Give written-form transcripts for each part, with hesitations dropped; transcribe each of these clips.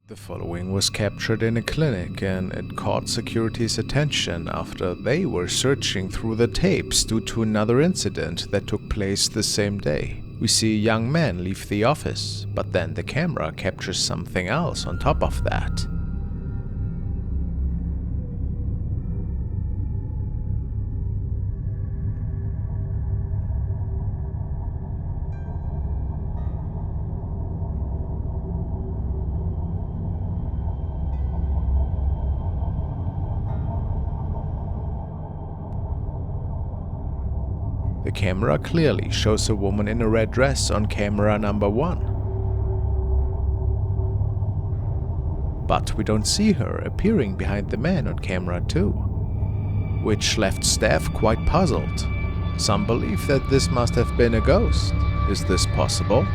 The following was captured in a clinic and it caught security's attention after they were searching through the tapes due to another incident that took place the same day. We see a young man leave the office, but then the camera captures something else on top of that. The camera clearly shows a woman in a red dress on camera number 1. But we don't see her appearing behind the man on camera 2, which left staff quite puzzled. Some believe that this must have been a ghost. Is this possible?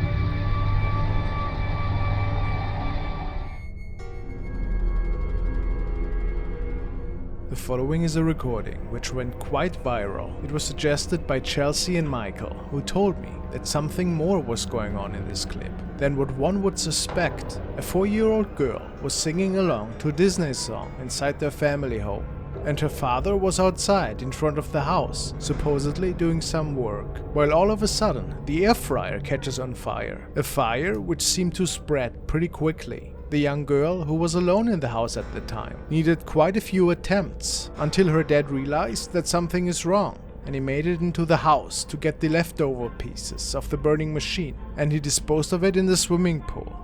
The following is a recording which went quite viral. It was suggested by Chelsea and Michael, who told me that something more was going on in this clip than what one would suspect. A 4-year-old girl was singing along to a Disney song inside their family home, and her father was outside in front of the house, supposedly doing some work, while all of a sudden the air fryer catches on fire, a fire which seemed to spread pretty quickly. The young girl, who was alone in the house at the time, needed quite a few attempts until her dad realized that something is wrong, and he made it into the house to get the leftover pieces of the burning machine, and he disposed of it in the swimming pool.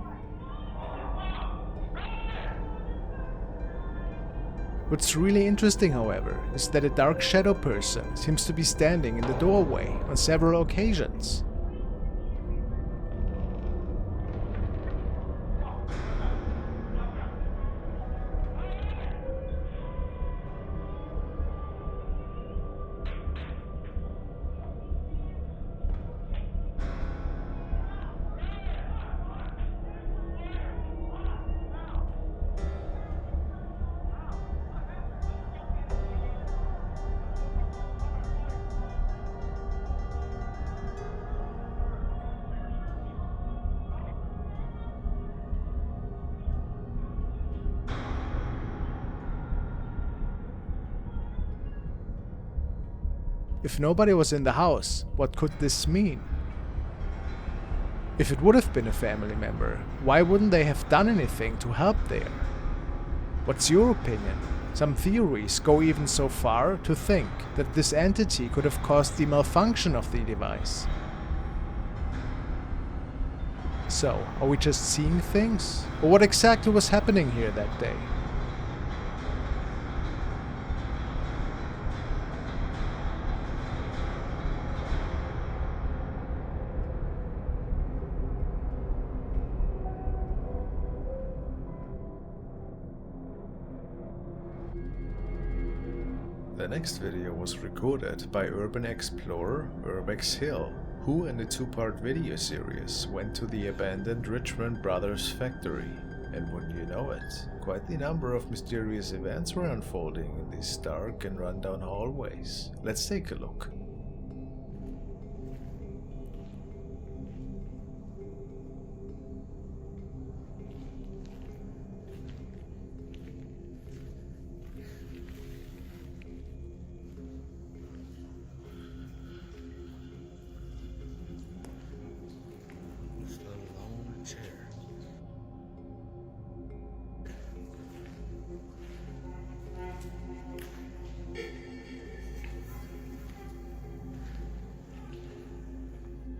What's really interesting, however, is that a dark shadow person seems to be standing in the doorway on several occasions. If nobody was in the house, what could this mean? If it would have been a family member, why wouldn't they have done anything to help there? What's your opinion? Some theories go even so far to think that this entity could have caused the malfunction of the device. So, are we just seeing things? Or what exactly was happening here that day? The next video was recorded by urban explorer Urbex Hill, who in a 2-part video series went to the abandoned Richmond Brothers factory. And wouldn't you know it, quite the number of mysterious events were unfolding in these dark and rundown hallways. Let's take a look.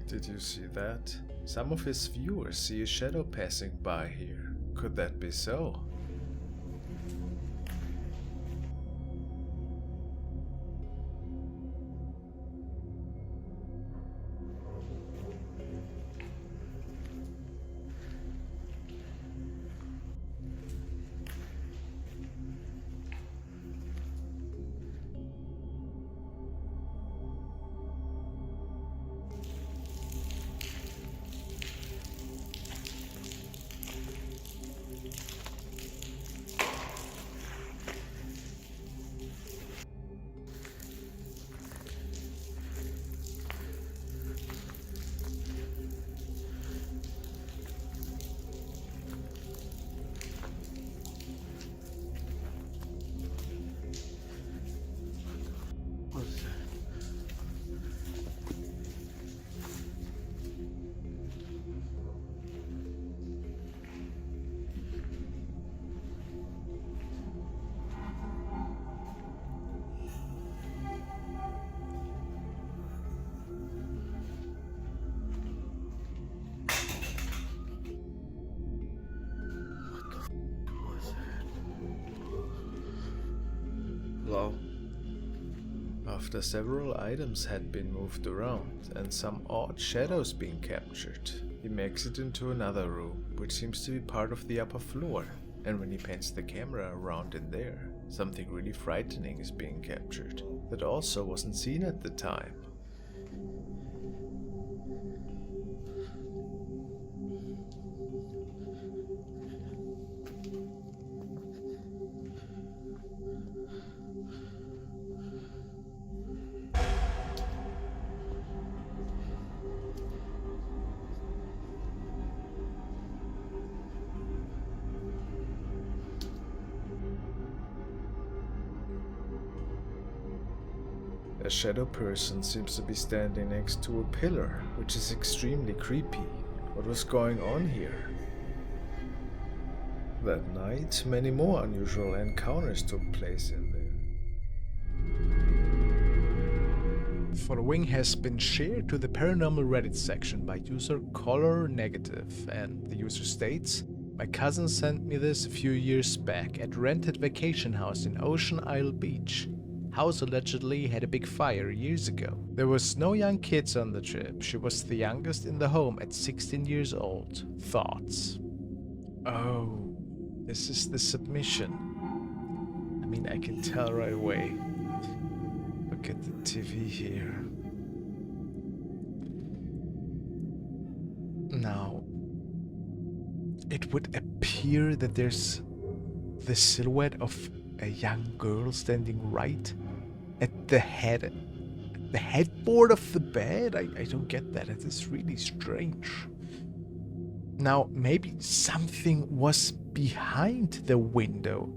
Did you see that? Some of his viewers see a shadow passing by here. Could that be so? Lol. After several items had been moved around and some odd shadows being captured, he makes it into another room, which seems to be part of the upper floor. And when he pans the camera around in there, something really frightening is being captured that also wasn't seen at the time. A shadow person seems to be standing next to a pillar, which is extremely creepy. What was going on here? That night, many more unusual encounters took place in there. Following has been shared to the paranormal Reddit section by user Color Negative, and the user states, "My cousin sent me this a few years back at rented vacation house in Ocean Isle Beach. House allegedly had a big fire years ago. There was no young kids on the trip. She was the youngest in the home at 16 years old. Thoughts?" Oh, this is the submission. I mean, I can tell right away. Look at the TV here. Now, it would appear that there's the silhouette of a young girl standing right at the headboard of the bed. I don't get that. It is really strange. Now, maybe something was behind the window,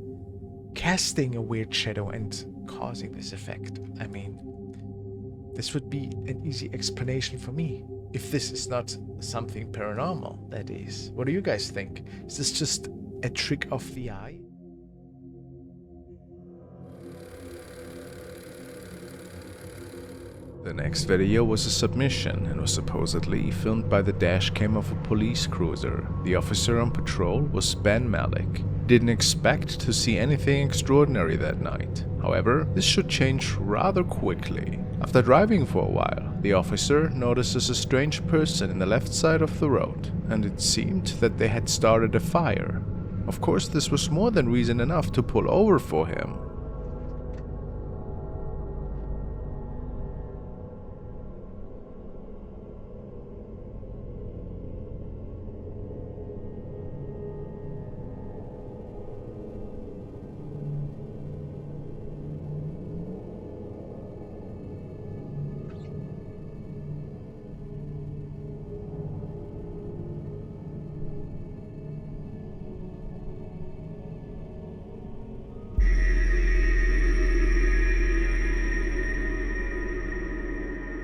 casting a weird shadow and causing this effect. I mean, this would be an easy explanation for me. If this is not something paranormal, that is. What do you guys think? Is this just a trick of the eye? The next video was a submission and was supposedly filmed by the dashcam of a police cruiser. The officer on patrol was Ben Malik. Didn't expect to see anything extraordinary that night. However, this should change rather quickly. After driving for a while, the officer notices a strange person in the left side of the road, and it seemed that they had started a fire. Of course, this was more than reason enough to pull over for him.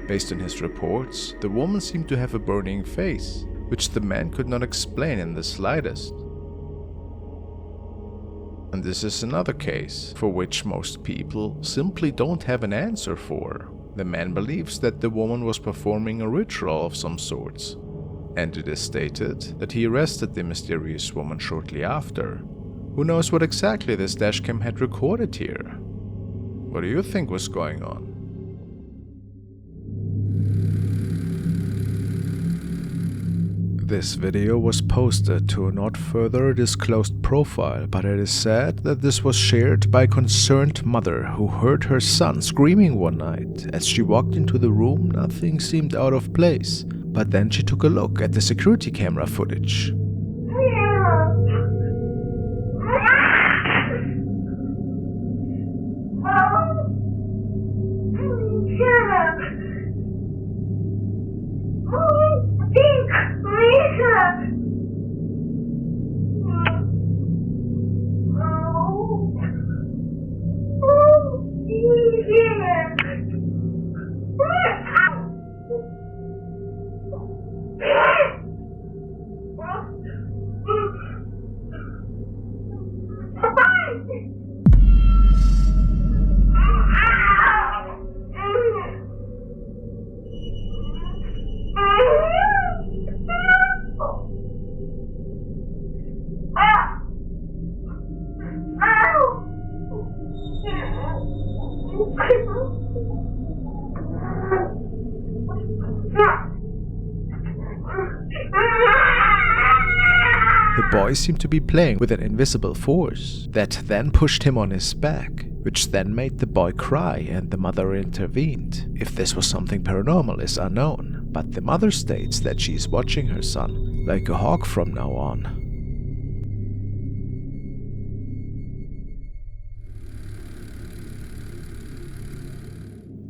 Based on his reports, the woman seemed to have a burning face, which the man could not explain in the slightest. And this is another case for which most people simply don't have an answer for. The man believes that the woman was performing a ritual of some sorts, and it is stated that he arrested the mysterious woman shortly after. Who knows what exactly this dashcam had recorded here? What do you think was going on? This video was posted to a not further disclosed profile, but it is said that this was shared by a concerned mother who heard her son screaming one night. As she walked into the room, nothing seemed out of place, but then she took a look at the security camera footage. boy seemed to be playing with an invisible force that then pushed him on his back, which then made the boy cry, and the mother intervened. If this was something paranormal is unknown, but the mother states that she is watching her son like a hawk from now on.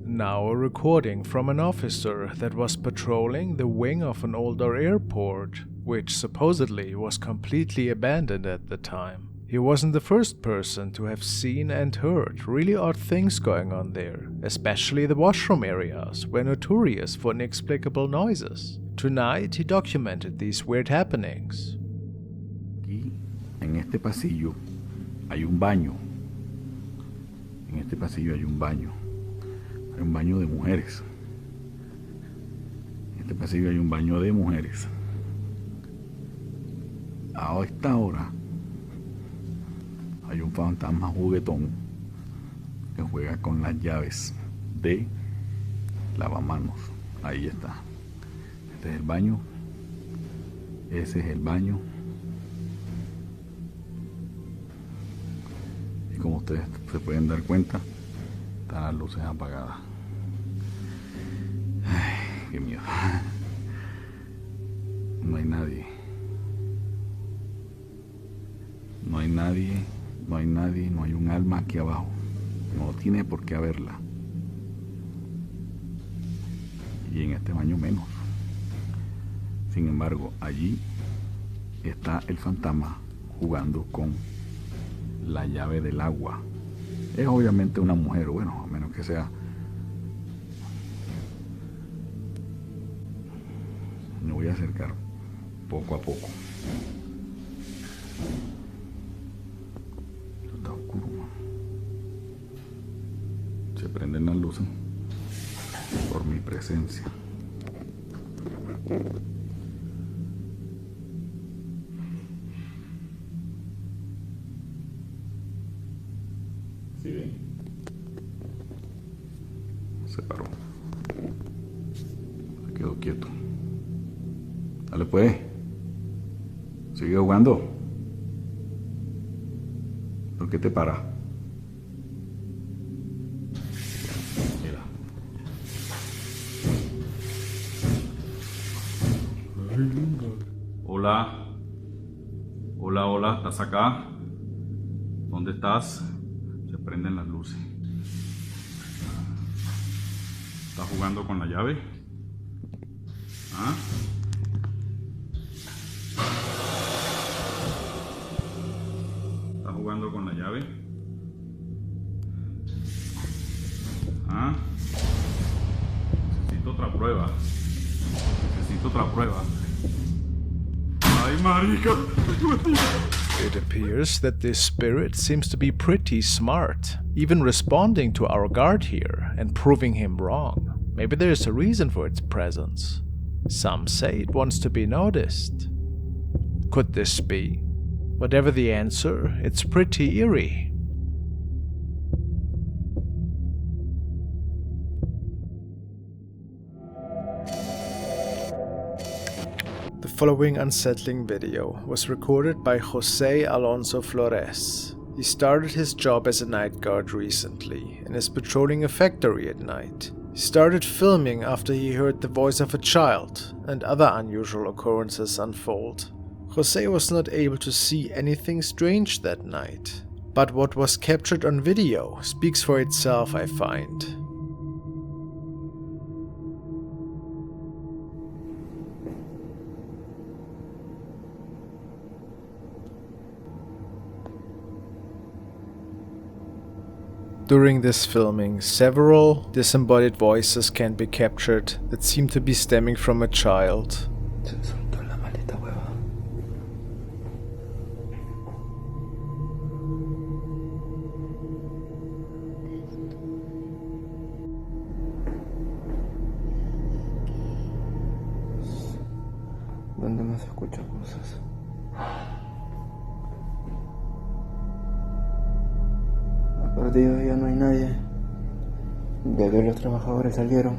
Now a recording from an officer that was patrolling the wing of an older airport, which supposedly was completely abandoned at the time. He wasn't the first person to have seen and heard really odd things going on there, especially the washroom areas were notorious for inexplicable noises. Tonight he documented these weird happenings. Aquí, en este pasillo, hay un baño. En este pasillo hay un baño. Hay un baño de mujeres. En este pasillo hay un baño de mujeres. A esta hora hay un fantasma juguetón que juega con las llaves de lavamanos. Ahí está. Este es el baño. Ese es el baño. Y como ustedes se pueden dar cuenta, están las luces apagadas. Ay, qué miedo. No hay nadie. No hay nadie, no hay nadie, no hay un alma aquí abajo. No tiene por qué haberla. Y en este baño menos. Sin embargo, allí está el fantasma jugando con la llave del agua. Es obviamente una mujer, bueno, a menos que sea. Me voy a acercar poco a poco. Esto está oscuro, man. Se prenden las luces por mi presencia. ¿Sí ven? Se paró. Se quedó quieto. Dale pues. Sigue jugando. ¿Por qué te para? Mira. Hola. Hola, hola. ¿Estás acá? ¿Dónde estás? Se prenden las luces. ¿Estás jugando con la llave? ¿Ah? ¿Estás jugando con la llave? ¿Ah? Necesito otra prueba. Necesito otra prueba. ¡Ay, marica! It appears that this spirit seems to be pretty smart, even responding to our guard here and proving him wrong. Maybe there's a reason for its presence. Some say it wants to be noticed. Could this be? Whatever the answer, it's pretty eerie. The following unsettling video was recorded by Jose Alonso Flores. He started his job as a night guard recently and is patrolling a factory at night. He started filming after he heard the voice of a child and other unusual occurrences unfold. Jose was not able to see anything strange that night, but what was captured on video speaks for itself, I find. During this filming, several disembodied voices can be captured that seem to be stemming from a child. Se soltó la maleta, hueva. ¿Dónde más escucho cosas? Perdido, ya no hay nadie. Ya que los trabajadores salieron,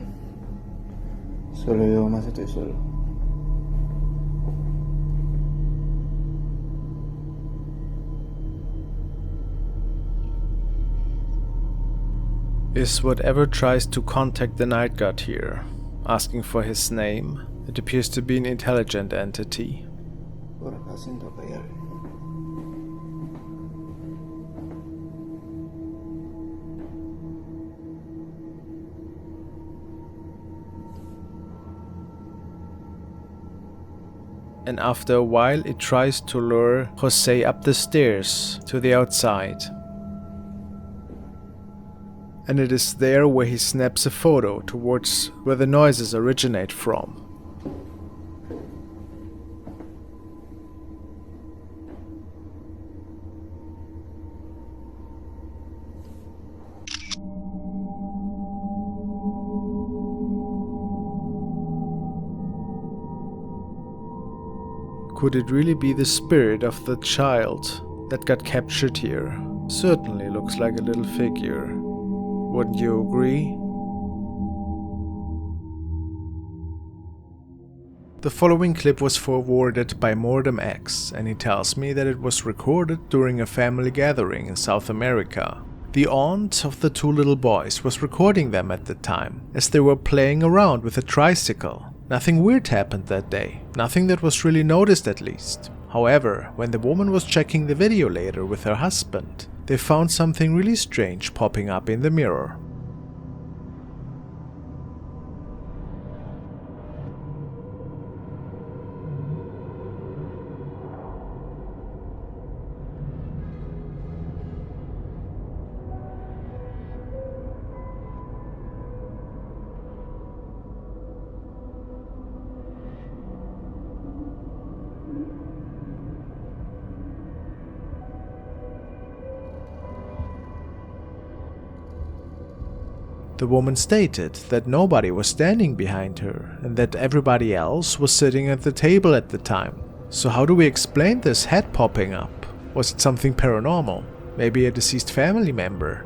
solo yo más estoy solo. is whatever tries to contact the night god here, asking for his name. It appears to be an intelligent entity. Por acá siento que hay algo. And after a while it tries to lure Jose up the stairs to the outside. And it is there where he snaps a photo towards where the noises originate from. Could it really be the spirit of the child that got captured here? Certainly looks like a little figure. Wouldn't you agree? The following clip was forwarded by Mordem X, and he tells me that it was recorded during a family gathering in South America. The aunt of the two little boys was recording them at the time, as they were playing around with a tricycle. Nothing weird happened that day, nothing that was really noticed at least. However, when the woman was checking the video later with her husband, they found something really strange popping up in the mirror. The woman stated that nobody was standing behind her and that everybody else was sitting at the table at the time. So how do we explain this head popping up? Was it something paranormal? Maybe a deceased family member?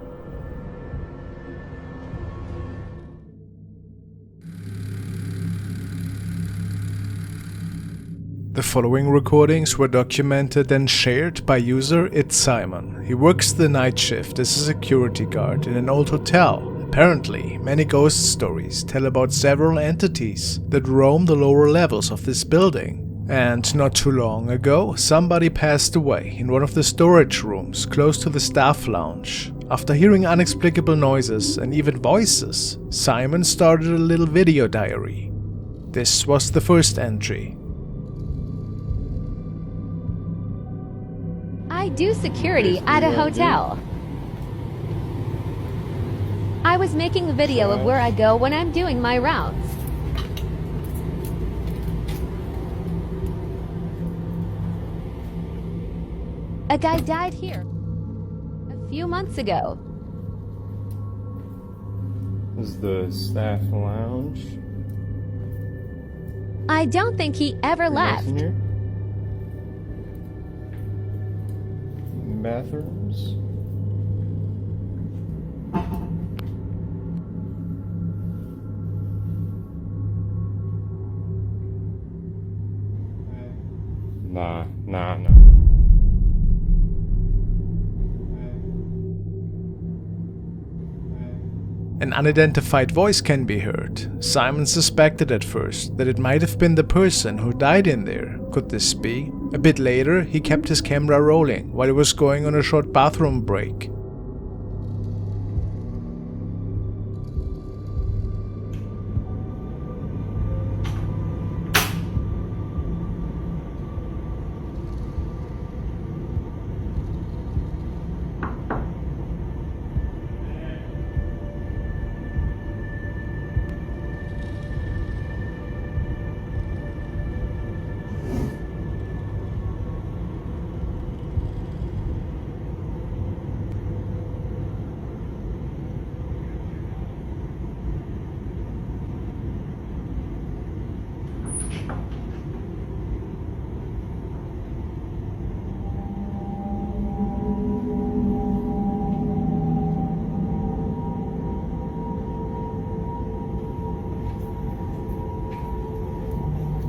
The following recordings were documented and shared by user It's Simon. He works the night shift as a security guard in an old hotel. Apparently, many ghost stories tell about several entities that roam the lower levels of this building. And not too long ago, somebody passed away in one of the storage rooms close to the staff lounge. After hearing inexplicable noises and even voices, Simon started a little video diary. This was the first entry. I do security at a hotel. I was making a video of where I go when I'm doing my rounds. A guy died here a few months ago. This is the staff lounge. I don't think he ever left. In here? Bathrooms. Nah. An unidentified voice can be heard. Simon suspected at first that it might have been the person who died in there. Could this be? A bit later, he kept his camera rolling while he was going on a short bathroom break.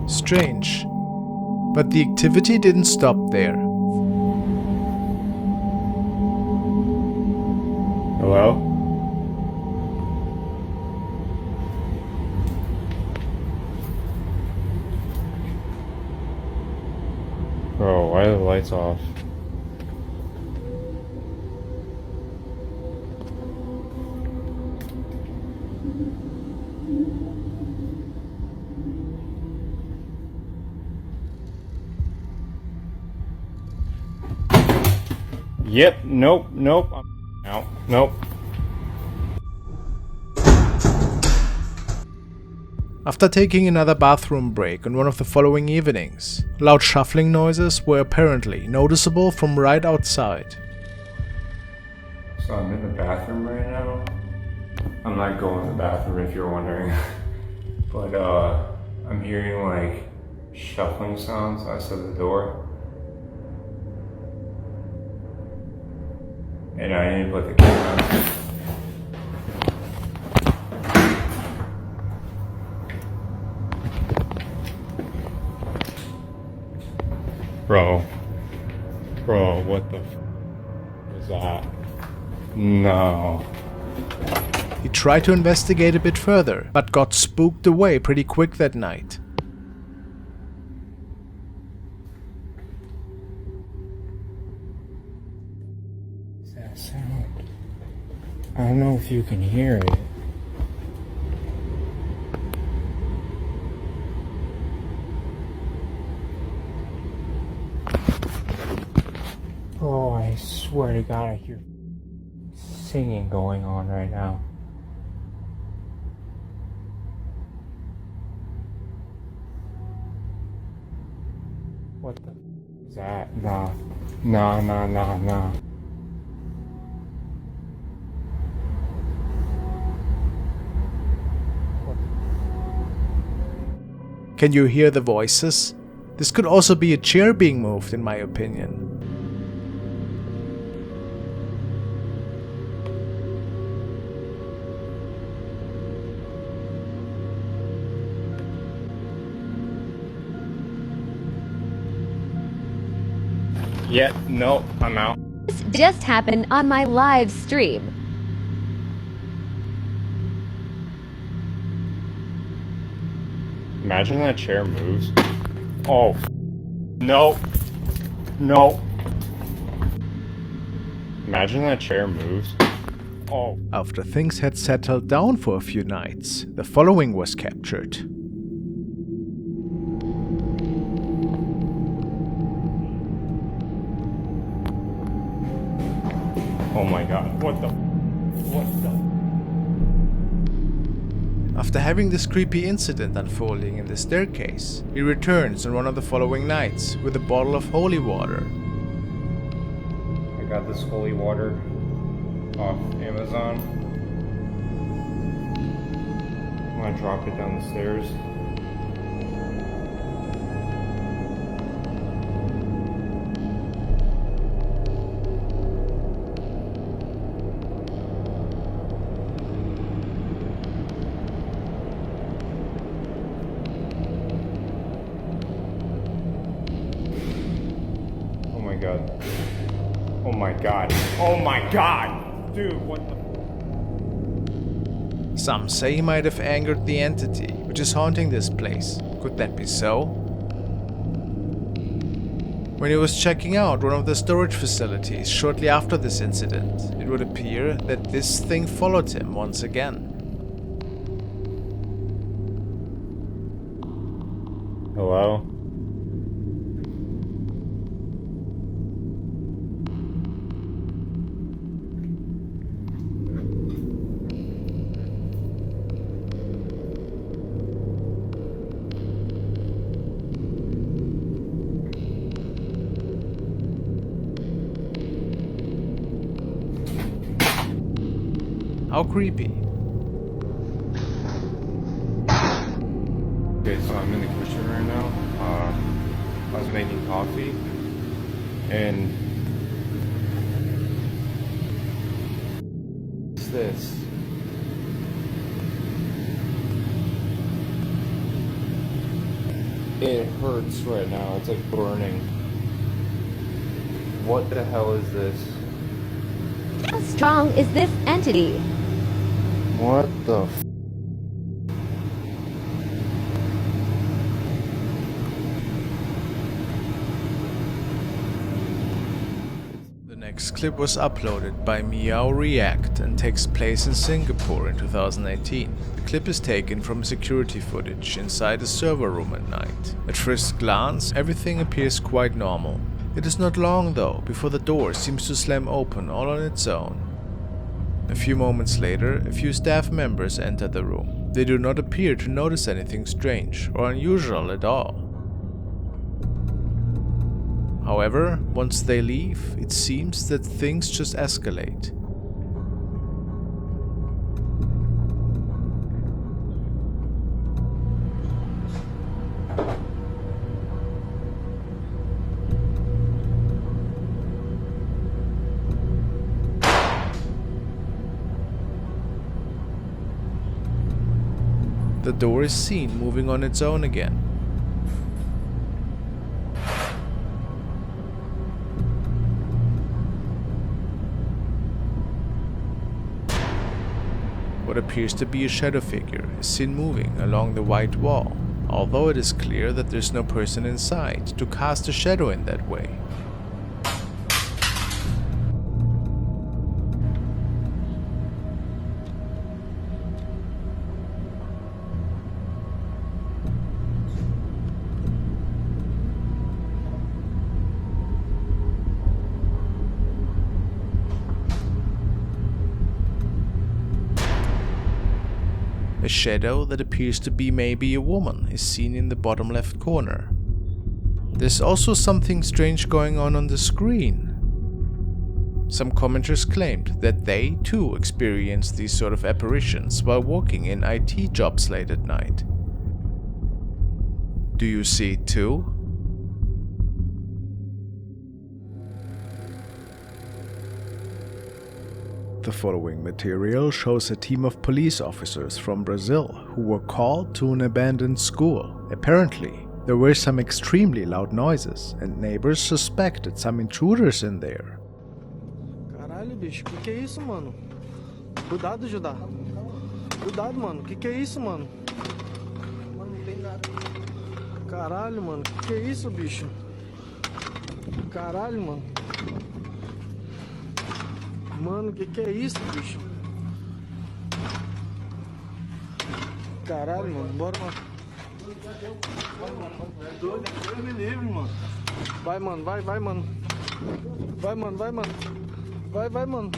Strange. But the activity didn't stop there. Hello? lights off. Yep, nope, I'm out, nope. After taking another bathroom break on one of the following evenings, loud shuffling noises were apparently noticeable from right outside. So I'm in the bathroom right now. I'm not going to the bathroom if you're wondering. But I'm hearing like shuffling sounds outside the door. And I need to put the camera on. Bro, what the was that? No. He tried to investigate a bit further, but got spooked away pretty quick that night. What's that sound? I don't know if you can hear it. Oh, I swear to God, I hear singing going on right now. What the is that? Nah. Can you hear the voices? This could also be a chair being moved, in my opinion. Yeah, no, I'm out. This just happened on my live stream. Imagine that chair moves. Oh. No. Imagine that chair moves. Oh. After things had settled down for a few nights, the following was captured. Oh my God. What the? After having this creepy incident unfolding in the staircase, he returns on one of the following nights with a bottle of holy water. I got this holy water off Amazon. I'm gonna drop it down the stairs. Oh my God! Dude, what the? Some say he might have angered the entity which is haunting this place. Could that be so? When he was checking out one of the storage facilities shortly after this incident, it would appear that this thing followed him once again. Hello? How creepy. Okay, so I'm in the kitchen right now. I was making coffee, and what's this? It hurts right now. It's like burning. What the hell is this? How strong is this entity? What the f? clip was uploaded by Meow React and takes place in Singapore in 2018. The clip is taken from security footage inside a server room at night. At first glance, everything appears quite normal. It is not long though before the door seems to slam open all on its own. A few moments later, a few staff members enter the room. They do not appear to notice anything strange or unusual at all. However, once they leave, it seems that things just escalate. The door is seen moving on its own again. What appears to be a shadow figure is seen moving along the white wall, although it is clear that there's no person inside to cast a shadow in that way. A shadow that appears to be maybe a woman is seen in the bottom left corner. There's also something strange going on the screen. Some commenters claimed that they too experienced these sort of apparitions while working in IT jobs late at night. Do you see it too? The following material shows a team of police officers from Brazil who were called to an abandoned school. Apparently, there were some extremely loud noises and neighbors suspected some intruders in there. Caralho, bicho, que é isso, mano? Cuidado, Judá. Cuidado, mano. Que é isso, mano? Mano, não tem nada. Caralho, mano. Que é isso, bicho? Caralho, mano. Mano, que é isso, bicho? Caralho, mano, bora, mano. Deus me livre, mano. Vai, mano, vai, mano. Vai, mano, vai, mano. Vai, mano.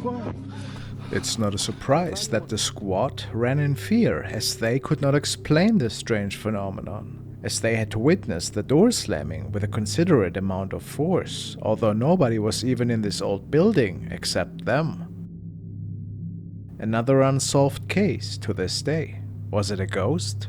Corre. It's not a surprise that the squad ran in fear as they could not explain this strange phenomenon, as they had witnessed the door slamming with a considerate amount of force, although nobody was even in this old building except them. Another unsolved case to this day. Was it a ghost?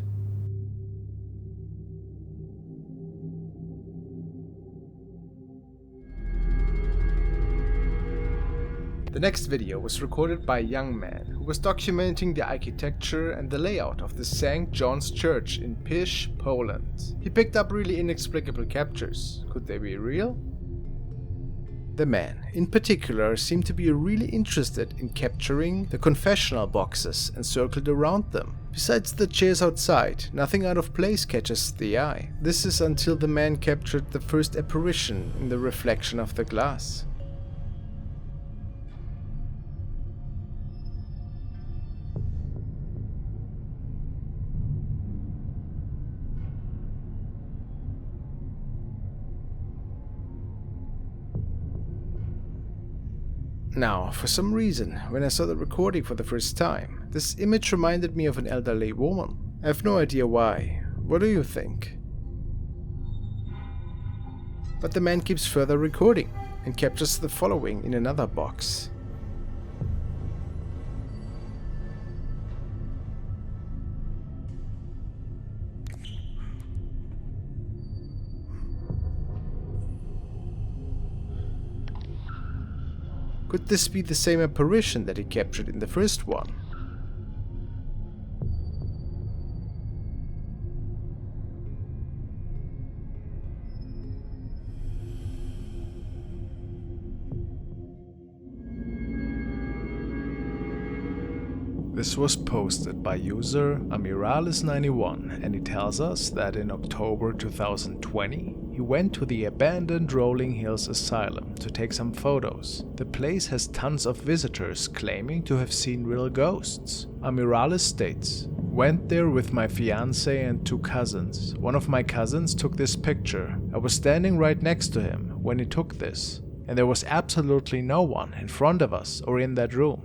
The next video was recorded by a young man who was documenting the architecture and the layout of the St. John's Church in Pisz, Poland. He picked up really inexplicable captures. Could they be real? The man, in particular, seemed to be really interested in capturing the confessional boxes encircled around them. Besides the chairs outside, nothing out of place catches the eye. This is until the man captured the first apparition in the reflection of the glass. Now, for some reason, when I saw the recording for the first time, this image reminded me of an elderly woman. I have no idea why. What do you think? But the man keeps further recording and captures the following in another box. Could this be the same apparition that he captured in the first one? This was posted by user Amiralis91, and he tells us that in October 2020, he went to the abandoned Rolling Hills Asylum to take some photos. The place has tons of visitors claiming to have seen real ghosts. Amiralis states, "Went there with my fiance and 2 cousins. One of my cousins took this picture. I was standing right next to him when he took this, and there was absolutely no one in front of us or in that room."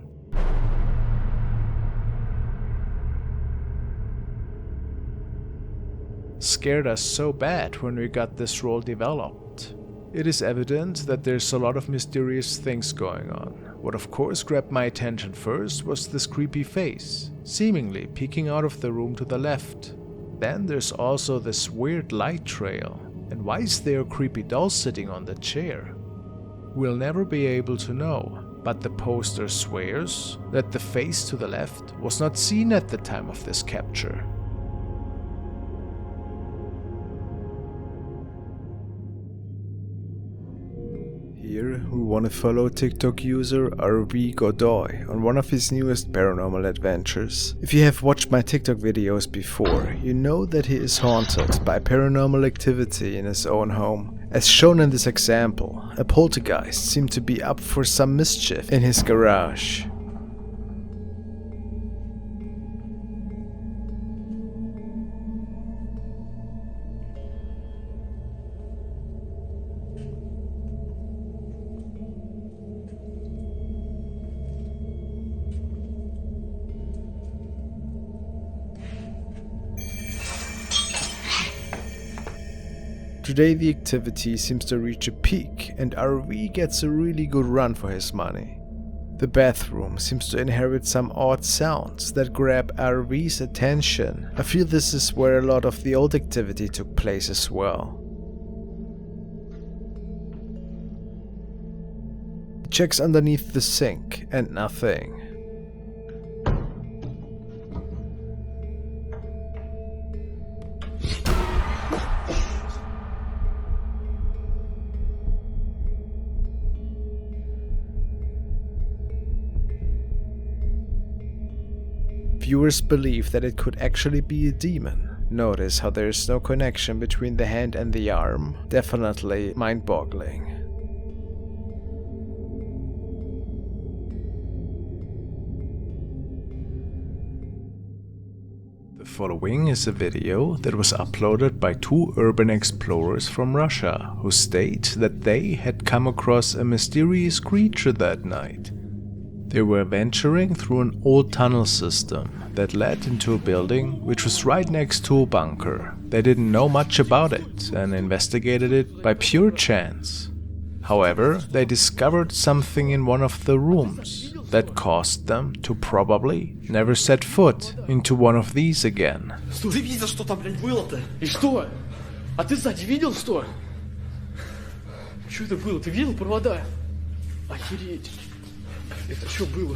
Scared us so bad when we got this role developed. It is evident that there's a lot of mysterious things going on. What of course grabbed my attention first was this creepy face, seemingly peeking out of the room to the left. Then there's also this weird light trail. And why is there a creepy doll sitting on the chair? We'll never be able to know, but the poster swears that the face to the left was not seen at the time of this capture. Here, we want to follow TikTok user RV Godoy on one of his newest paranormal adventures. If you have watched my TikTok videos before, you know that he is haunted by paranormal activity in his own home. As shown in this example, a poltergeist seemed to be up for some mischief in his garage. Today the activity seems to reach a peak and RV gets a really good run for his money. The bathroom seems to inherit some odd sounds that grab RV's attention. I feel this is where a lot of the old activity took place as well. He checks underneath the sink and nothing. Viewers believe that it could actually be a demon. Notice how there is no connection between the hand and the arm. Definitely mind-boggling. The following is a video that was uploaded by 2 urban explorers from Russia who state that they had come across a mysterious creature that night. They were venturing through an old tunnel system that led into a building which was right next to a bunker. They didn't know much about it and investigated it by pure chance. However, they discovered something in one of the rooms that caused them to probably never set foot into one of these again. Ты видел, что там, блядь, было-то? И что? А ты сзади видел, что? Что это было? Ты видел провода? Охереть. Это что было?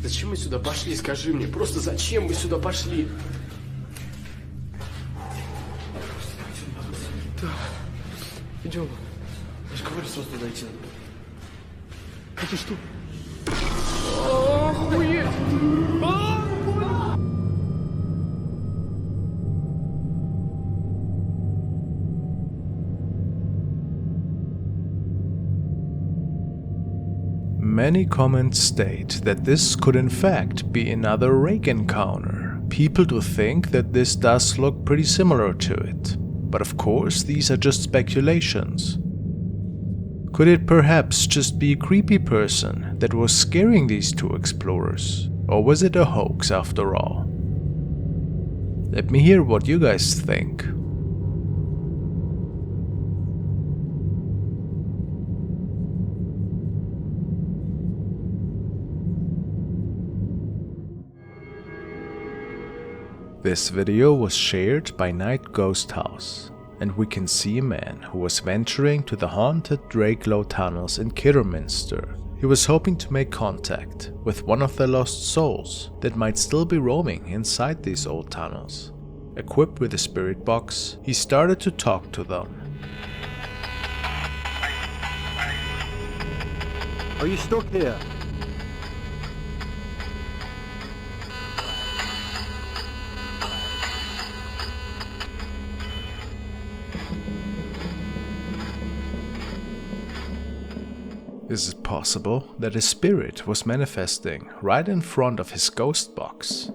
Зачем мы сюда пошли, скажи мне? Просто зачем мы сюда пошли? Так, идем. Я же говорю, сразу туда идти надо. Это что? Охуеть! Many comments state that this could in fact be another rake encounter. People do think that this does look pretty similar to it, but of course these are just speculations. Could it perhaps just be a creepy person that was scaring these 2 explorers? Or was it a hoax after all? Let me hear what you guys think. This video was shared by Night Ghost House, and we can see a man who was venturing to the haunted Drakelow tunnels in Kidderminster. He was hoping to make contact with one of the lost souls that might still be roaming inside these old tunnels. Equipped with a spirit box, he started to talk to them. Are you stuck here? Is it possible that his spirit was manifesting right in front of his ghost box?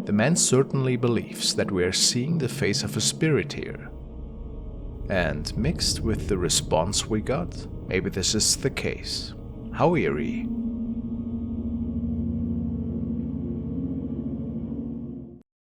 The man certainly believes that we are seeing the face of a spirit here. And mixed with the response we got, maybe this is the case. How eerie.